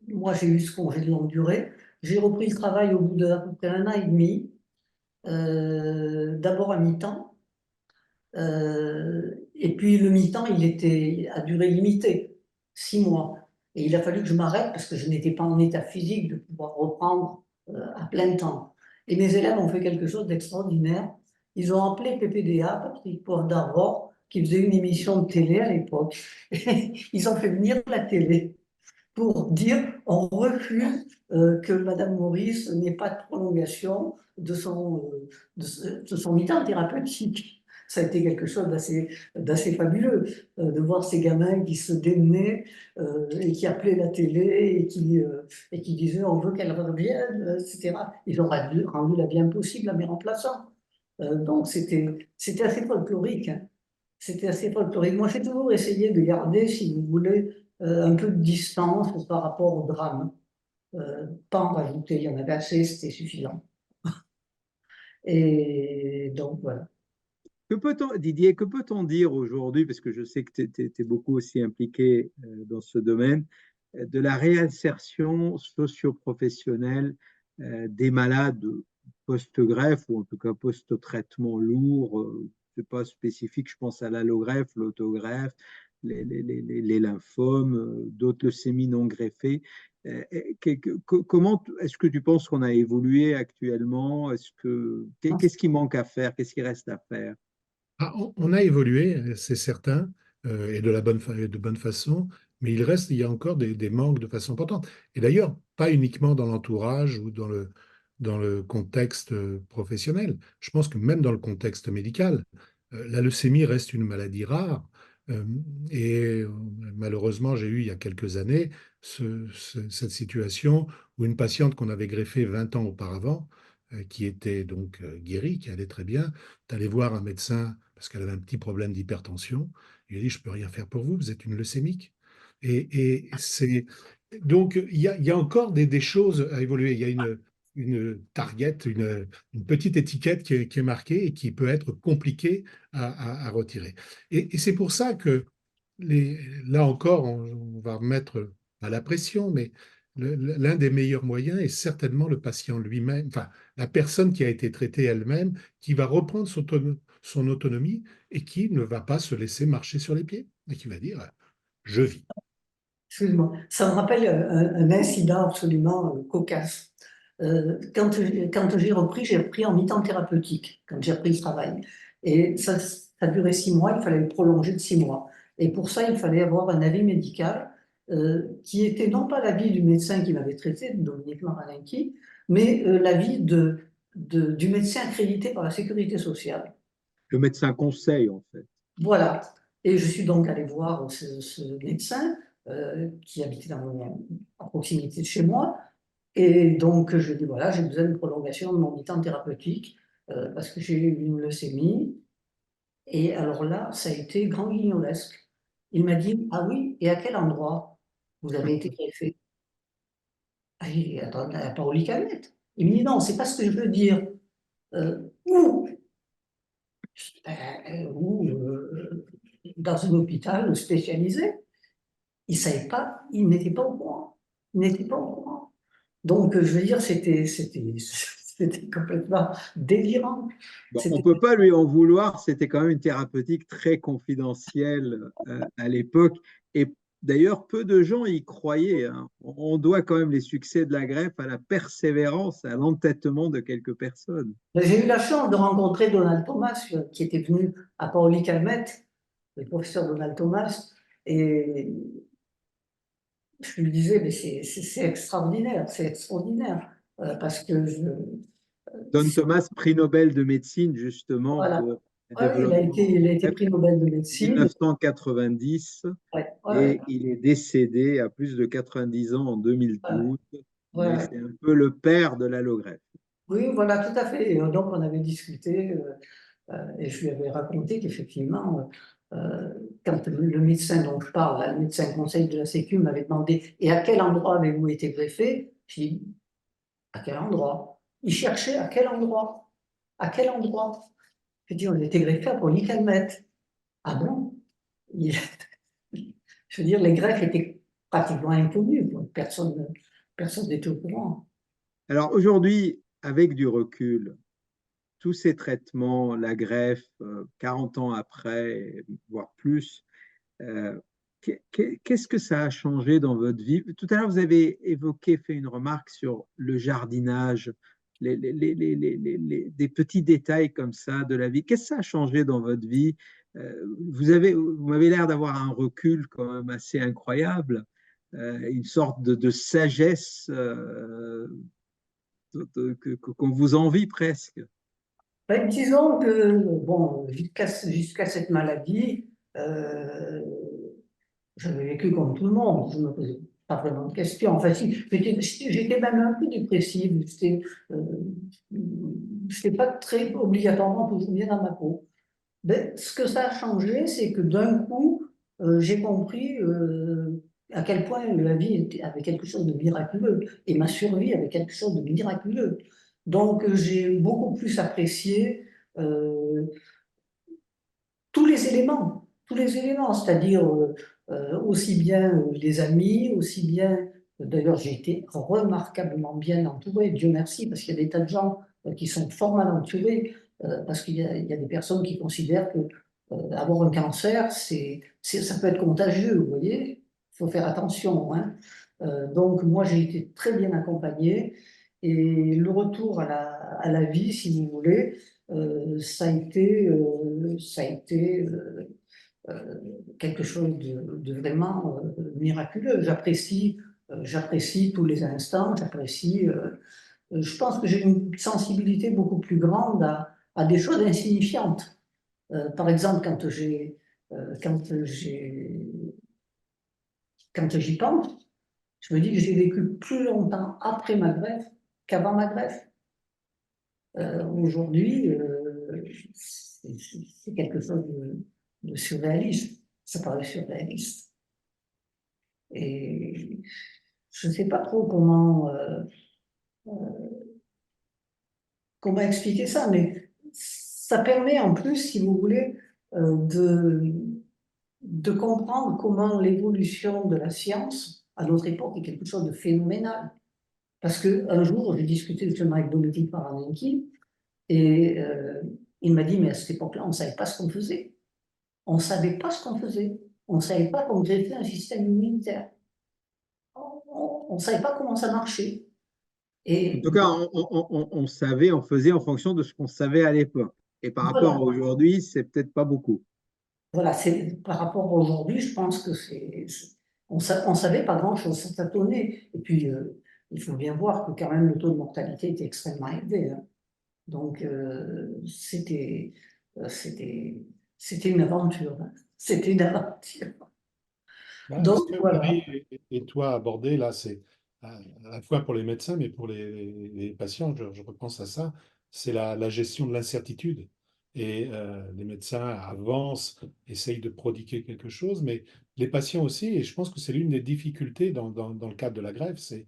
Moi, j'ai eu ce congé de longue durée. J'ai repris le travail au bout d'à peu près 1 an et demi, d'abord à mi-temps. Et puis le mi-temps, il était à durée limitée, 6 mois. Et il a fallu que je m'arrête parce que je n'étais pas en état physique de pouvoir reprendre à plein temps. Et mes élèves ont fait quelque chose d'extraordinaire. Ils ont appelé PPDA, Patrick Poivre d'Arvor, qui faisait une émission de télé à l'époque. Ils ont fait venir la télé pour dire on refuse que Madame Maurice n'ait pas de prolongation de son mi-temps thérapeutique. Ça a été quelque chose d'assez fabuleux de voir ces gamins qui se démenaient et qui appelaient la télé et qui disaient on veut qu'elle revienne, etc. Ils ont rendu la bien possible à mes remplaçants. Donc c'était assez folklorique. Hein. C'était assez folklorique. Moi, j'ai toujours essayé de garder, si vous voulez, un peu de distance par rapport au drame. Pas en rajouter, il y en avait assez, c'était suffisant. Et donc, voilà. Didier, que peut-on dire aujourd'hui, parce que je sais que tu es beaucoup aussi impliqué dans ce domaine, de la réinsertion socio-professionnelle des malades post-greffe ou en tout cas post-traitement lourd, c'est pas spécifique, je pense à l'allogreffe, l'autogreffe, les lymphomes, d'autres leucémies non greffées. Comment est-ce que tu penses qu'on a évolué actuellement? Qu'est-ce qui manque à faire? Qu'est-ce qui reste à faire? Ah, on a évolué, c'est certain, et de bonne façon, mais il y a encore des manques de façon importante. Et d'ailleurs, pas uniquement dans l'entourage ou dans le contexte professionnel. Je pense que même dans le contexte médical, la leucémie reste une maladie rare. euh, et malheureusement, j'ai eu il y a quelques années cette situation où une patiente qu'on avait greffée 20 ans auparavant, qui était donc guérie, qui allait très bien, est allée voir un médecin parce qu'elle avait un petit problème d'hypertension. Il a dit, je ne peux rien faire pour vous, vous êtes une leucémique. C'est donc il y a encore des choses à évoluer. Il y a une target, une petite étiquette qui est marquée et qui peut être compliquée à retirer. Et c'est pour ça que là encore, on va remettre à la pression, mais l'un des meilleurs moyens est certainement le patient lui-même, enfin, la personne qui a été traitée elle-même, qui va reprendre son autonomie et qui ne va pas se laisser marcher sur les pieds, et qui va dire, je vis. Excuse-moi, ça me rappelle un incident absolument cocasse. Quand j'ai repris en mi-temps thérapeutique, quand j'ai repris le travail. Et ça a duré 6 mois, il fallait le prolonger de 6 mois. Et pour ça, il fallait avoir un avis médical qui était non pas l'avis du médecin qui m'avait traité, Dominique Marinaki, mais l'avis du médecin accrédité par la Sécurité sociale. Le médecin conseil, en fait. Voilà. Et je suis donc allée voir ce médecin qui habitait à proximité de chez moi. Et donc, je lui ai dit, voilà, j'ai besoin d'une prolongation de mon mi-temps thérapeutique parce que j'ai eu une leucémie. Et alors là, ça a été grand guignolesque. Il m'a dit, ah oui, et à quel endroit vous avez été greffé? Ah, j'ai dit, attends, à Paoli-Calmette. Il me dit, non, c'est pas ce que je veux dire. Où? Où dans un hôpital spécialisé. Il savait pas, il n'était pas au courant. Il n'était pas au courant. Donc, je veux dire, c'était complètement délirant. Bon, on ne peut pas lui en vouloir, c'était quand même une thérapeutique très confidentielle à l'époque. Et d'ailleurs, peu de gens y croyaient, hein. On doit quand même les succès de la greffe à la persévérance, à l'entêtement de quelques personnes. J'ai eu la chance de rencontrer Donald Thomas, qui était venu à Paoli-Calmette, le professeur Donald Thomas, et je lui disais, mais c'est extraordinaire, parce que Don Thomas, prix Nobel de médecine, justement, voilà. pour le Ouais, développement il a été en prix Nobel de médecine. 1990, Ouais, ouais, et il est décédé à plus de 90 ans en ouais, 2012, mais ouais. c'est un peu le père de l'allogreffe. Oui, voilà, tout à fait. Et donc, on avait discuté et je lui avais raconté qu'effectivement, quand le médecin dont je parle, là, le médecin conseil de la Sécu, m'avait demandé et à quel endroit avez-vous été greffé? J'ai dit à quel endroit? Il cherchait à quel endroit? À quel endroit? J'ai dit on a été greffé à Polycalmette. Ah bon? Il- Je veux dire, les greffes étaient pratiquement inconnues. Personne n'était au courant. Alors aujourd'hui, avec du recul, tous ces traitements, la greffe, 40 ans après, voire plus, euh, qu'est-ce que ça a changé dans votre vie? Tout à l'heure, vous avez évoqué, fait une remarque sur le jardinage, des petits détails comme ça de la vie. Qu'est-ce que ça a changé dans votre vie? Vous m'avez l'air d'avoir un recul quand même assez incroyable, une sorte de sagesse qu'on vous envie presque. Ben, disons que, bon, jusqu'à cette maladie, euh, j'avais vécu comme tout le monde, je ne me posais pas vraiment de questions. Enfin, si, j'étais même un peu dépressive, j'étais pas très obligatoirement toujours bien dans ma peau. Ben, ce que ça a changé, c'est que d'un coup, j'ai compris à quel point la vie avait quelque chose de miraculeux et ma survie avait quelque chose de miraculeux. Donc, j'ai beaucoup plus apprécié euh, tous les éléments, c'est-à-dire aussi bien les amis, aussi bien, d'ailleurs j'ai été remarquablement bien entouré, Dieu merci, parce qu'il y a des tas de gens qui sont fort mal entourés, parce il y a des personnes qui considèrent que avoir un cancer, ça peut être contagieux, vous voyez, il faut faire attention, hein. Donc moi j'ai été très bien accompagnée et le retour à la vie, si vous voulez, ça a été euh, quelque chose de vraiment miraculeux. J'apprécie tous les instants, je pense que j'ai une sensibilité beaucoup plus grande à des choses insignifiantes. Par exemple, euh, quand j'ai, quand j'y pense, je me dis que j'ai vécu plus longtemps après ma greffe qu'avant ma greffe. Aujourd'hui, c'est quelque chose de surréaliste. Ça paraît surréaliste. Et je ne sais pas trop comment expliquer ça, mais ça permet en plus, si vous voulez, de comprendre comment l'évolution de la science à notre époque est quelque chose de phénoménal. Parce qu'un jour, j'ai discuté justement avec Dominique Paranenki, et il m'a dit, mais à cette époque-là, on ne savait pas ce qu'on faisait. On ne savait pas ce qu'on faisait. On ne savait pas qu'on greffait un système immunitaire. On ne savait pas comment ça marchait. En tout cas, on savait, on faisait en fonction de ce qu'on savait à l'époque. Et par rapport à voilà, aujourd'hui, c'est peut-être pas beaucoup. voilà, par rapport à aujourd'hui, je pense que on ne savait pas grand-chose, ça tâtonnait. Et puis, il faut bien voir que quand même le taux de mortalité était extrêmement élevé, hein. Donc, c'était une aventure, hein. C'était une aventure. Ce Donc, que voilà. Marie et toi abordez là, c'est à la fois pour les médecins, mais pour les patients, je repense à ça, c'est la gestion de l'incertitude. Et les médecins avancent, essayent de prodiguer quelque chose, mais les patients aussi, et je pense que c'est l'une des difficultés dans le cadre de la grève, c'est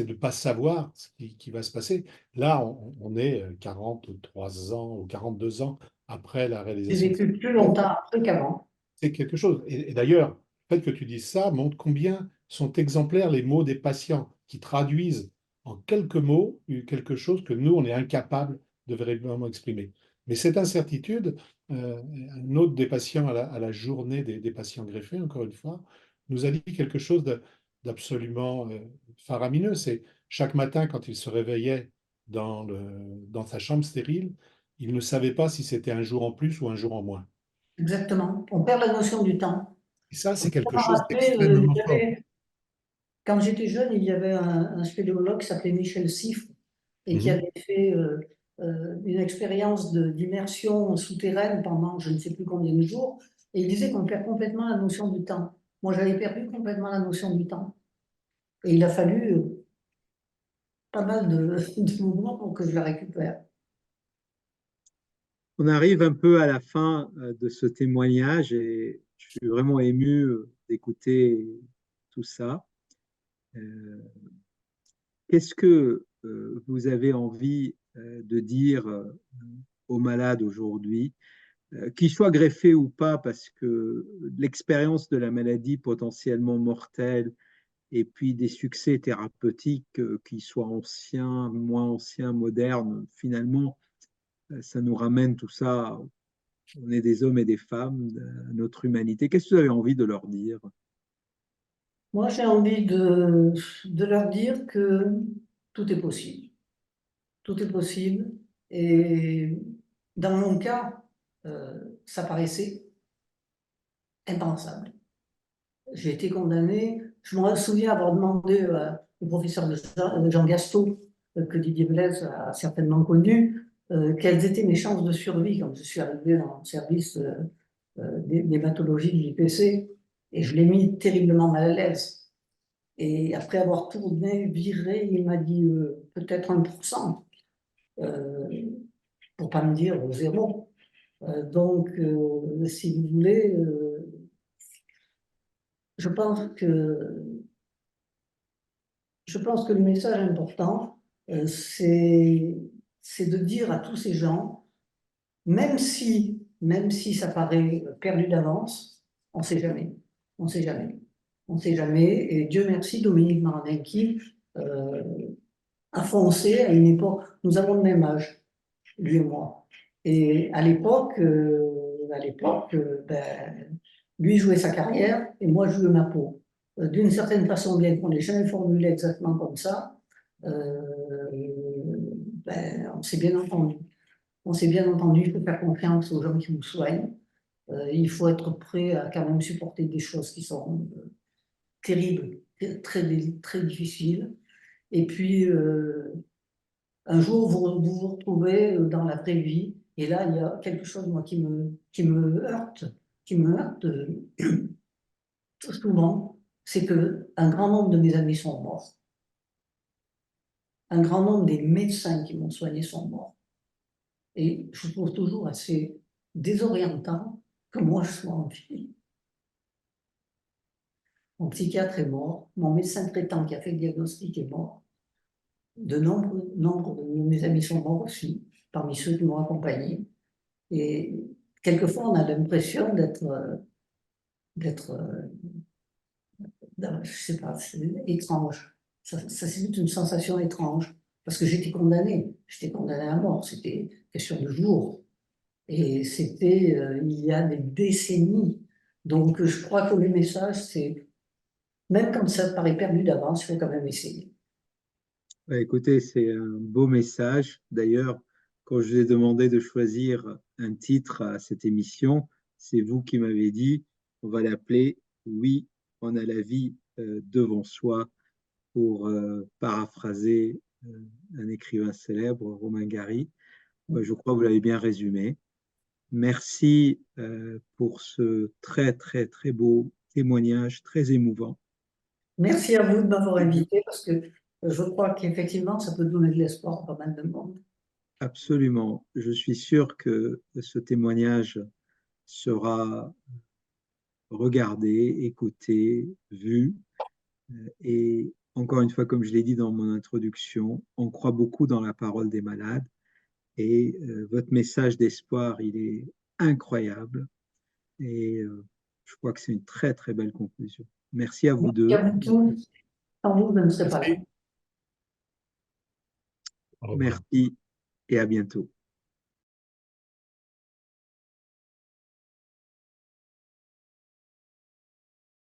de ne pas savoir ce qui va se passer. Là, on est 43 ans ou 42 ans après la J'ai réalisation de cette vécu plus grève. longtemps après qu'avant. C'est quelque chose. Et d'ailleurs, le fait que tu dises ça montre combien sont exemplaires les mots des patients qui traduisent en quelques mots quelque chose que nous, on est incapable de véritablement exprimer. Mais cette incertitude, un autre des patients à la journée des patients greffés, encore une fois, nous a dit quelque chose d'absolument faramineux. C'est chaque matin, quand il se réveillait dans sa chambre stérile, il ne savait pas si c'était un jour en plus ou un jour en moins. Exactement. On perd la notion du temps. Et ça, c'est Ça quelque m'a chose rappelé, d'extrêmement fort. quand j'étais jeune, il y avait un spéléologue qui s'appelait Michel Siffre et qui Mhm. avait fait une expérience d'immersion souterraine pendant je ne sais plus combien de jours. Et il disait qu'on perd complètement la notion du temps. Moi, j'avais perdu complètement la notion du temps. Et il a fallu pas mal de mouvements pour que je la récupère. On arrive un peu à la fin de ce témoignage et je suis vraiment ému d'écouter tout ça. Euh, Qu'est-ce que vous avez envie de dire aux malades aujourd'hui, qu'ils soient greffés ou pas, parce que l'expérience de la maladie potentiellement mortelle et puis des succès thérapeutiques, qu'ils soient anciens, moins anciens, modernes, finalement, ça nous ramène tout ça. On est des hommes et des femmes, à notre humanité. Qu'est-ce que vous avez envie de leur dire? Moi, j'ai envie de leur dire que tout est possible. Tout est possible. Et dans mon cas, ça paraissait impensable. J'ai été condamné. Je me souviens avoir demandé au professeur de Jean Gastaut, que Didier Blaise a certainement connu, quelles étaient mes chances de survie quand je suis arrivé dans le service d'hématologie de l'IPC. Et je l'ai mis terriblement mal à l'aise. Et après avoir tourné, viré, il m'a dit peut-être 1%, pour pas me dire zéro. Donc, si vous voulez, je pense que, je pense que le message important, c'est de dire à tous ces gens, même si ça paraît perdu d'avance, on ne sait jamais. On ne sait jamais. On ne sait jamais. Et Dieu merci, Dominique Maranenki a foncé à une époque. Nous avons le même âge, lui et moi. Et à l'époque, ben, lui jouait sa carrière et moi je jouais ma peau. D'une certaine façon, bien qu'on n'ait jamais formulé exactement comme ça, ben, on s'est bien entendu. On s'est bien entendu, il faut faire confiance aux gens qui nous soignent. Il faut être prêt à quand même supporter des choses qui sont terribles, très difficiles. Et puis, un jour, vous retrouvez dans la vraie vie, et là, il y a quelque chose, moi, qui me heurte souvent, c'est que un grand nombre de mes amis sont morts. Un grand nombre des médecins qui m'ont soigné sont morts. Et je trouve toujours assez désorientant que moi, je sois en vie. Mon psychiatre est mort, mon médecin traitant qui a fait le diagnostic est mort. Nombre de mes amis sont morts aussi, parmi ceux qui m'ont accompagné. Et quelquefois, on a l'impression d'être je sais pas, c'est étrange. C'est une sensation étrange, parce que j'étais condamnée à mort, c'était question de jours. Et c'était il y a des décennies. Donc je crois que les messages, c'est, même quand ça paraît perdu d'avance, il faut quand même essayer. Bah, écoutez, c'est un beau message. D'ailleurs, quand je vous ai demandé de choisir un titre à cette émission, c'est vous qui m'avez dit, on va l'appeler Oui, on a la vie devant soi, pour paraphraser un écrivain célèbre, Romain Gary. Je crois que vous l'avez bien résumé. Merci pour ce très, très, très beau témoignage, très émouvant. Merci à vous de m'avoir invité, parce que je crois qu'effectivement, ça peut donner de l'espoir à pas mal de monde. Absolument. Je suis sûr que ce témoignage sera regardé, écouté, vu. Et encore une fois, comme je l'ai dit dans mon introduction, on croit beaucoup dans la parole des malades. Et votre message d'espoir, il est incroyable. Et je crois que c'est une très, très belle conclusion. Merci à vous Merci deux. à vous tous. Sans vous, je ne serais pas là. Merci. Au revoir. Merci et à bientôt.